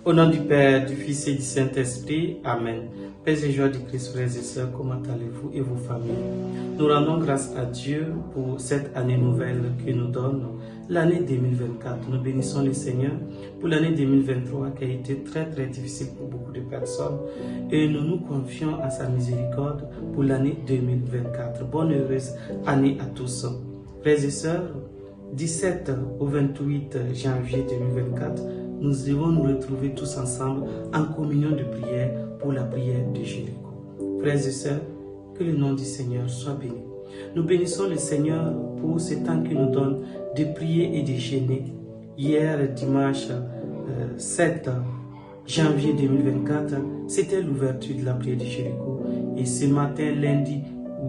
Au nom du Père, du Fils et du Saint-Esprit. Amen. Paix et joie du Christ, frères et sœurs, comment allez-vous et vos familles? Nous rendons grâce à Dieu pour cette année nouvelle qu'il nous donne, l'année 2024. Nous bénissons le Seigneur pour l'année 2023 qui a été très difficile pour beaucoup de personnes et nous nous confions à sa miséricorde pour l'année 2024. Bonne heureuse année à tous. Frères et sœurs, 17 au 28 janvier 2024, nous devons nous retrouver tous ensemble en communion de prière pour la prière de Jéricho. Frères et sœurs, que le nom du Seigneur soit béni. Nous bénissons le Seigneur pour ce temps qu'il nous donne de prier et de jeûner. Hier, dimanche 7 janvier 2024, c'était l'ouverture de la prière de Jéricho. Et ce matin, lundi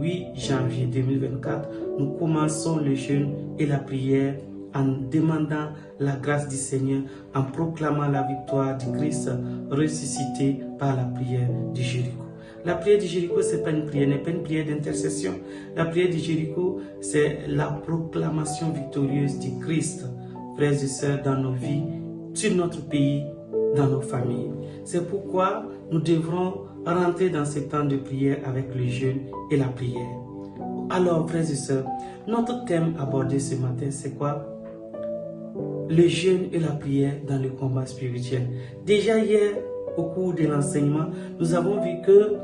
8 janvier 2024, nous commençons le jeûne et la prière en demandant la grâce du Seigneur, en proclamant la victoire du Christ ressuscité par la prière de Jéricho. La prière de Jéricho, ce n'est pas une prière d'intercession. La prière de Jéricho, c'est la proclamation victorieuse du Christ, frères et sœurs, dans nos vies, sur notre pays, dans nos familles. C'est pourquoi nous devrons rentrer dans ce temps de prière avec le jeûne et la prière. Alors, frères et sœurs, notre thème abordé ce matin, c'est quoi? Le jeûne et la prière dans le combat spirituel. Déjà hier, au cours de l'enseignement, nous avons vu que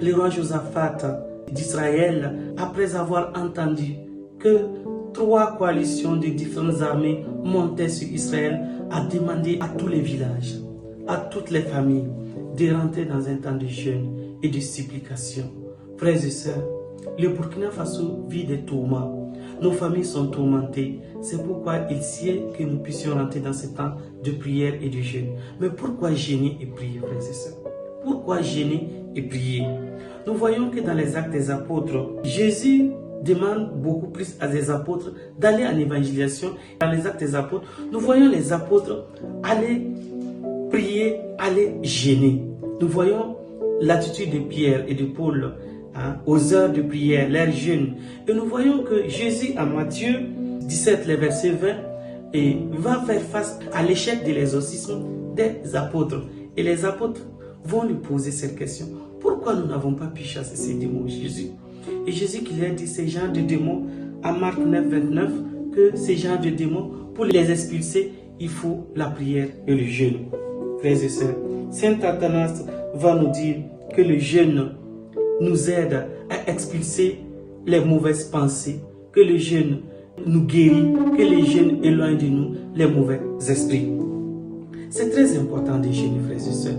le roi Josaphat d'Israël, après avoir entendu que 3 coalitions de différentes armées montaient sur Israël, a demandé à tous les villages, à toutes les familles, de rentrer dans un temps de jeûne et de supplication. Frères et sœurs, le Burkina Faso vit des tourments. Nos familles sont tourmentées. C'est pourquoi il sied que nous puissions rentrer dans ce temps de prière et de jeûne. Mais pourquoi jeûner et prier, frères et sœurs? Pourquoi jeûner et prier? Nous voyons que dans les Actes des Apôtres, Jésus demande beaucoup plus à des apôtres d'aller en évangélisation. Dans les Actes des Apôtres, nous voyons les apôtres aller prier, aller jeûner. Nous voyons l'attitude de Pierre et de Paul aux heures de prière, leur jeûne. Et nous voyons que Jésus, en Matthieu 17, le verset 20, va faire face à l'échec de l'exorcisme des apôtres. Et les apôtres vont lui poser cette question. Pourquoi nous n'avons pas pu chasser ces démons, Jésus? Et Jésus qui leur dit ces genres de démons, à Marc 9, 29, que ces genres de démons, pour les expulser, il faut la prière et le jeûne. Frères et sœurs, Saint Athanas va nous dire que le jeûne nous aide à expulser les mauvaises pensées, que le jeûne nous guérit, que le jeûne éloigne de nous les mauvais esprits. C'est très important de jeûner, frères et sœurs.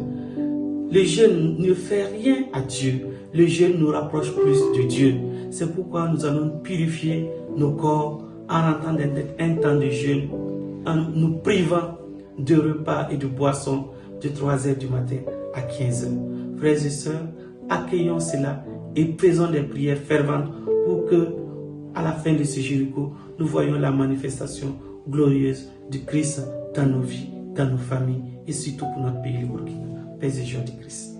Le jeûne ne fait rien à Dieu. Le jeûne nous rapproche plus de Dieu. C'est pourquoi nous allons purifier nos corps en rentrant dans un temps de jeûne, en nous privant de repas et de boissons de 3h du matin à 15h. Frères et sœurs, accueillons cela et faisons des prières ferventes pour que, à la fin de ce Jéricho, nous voyons la manifestation glorieuse du Christ dans nos vies, dans nos familles et surtout pour notre pays, le Burkina. Paix et joie du Christ.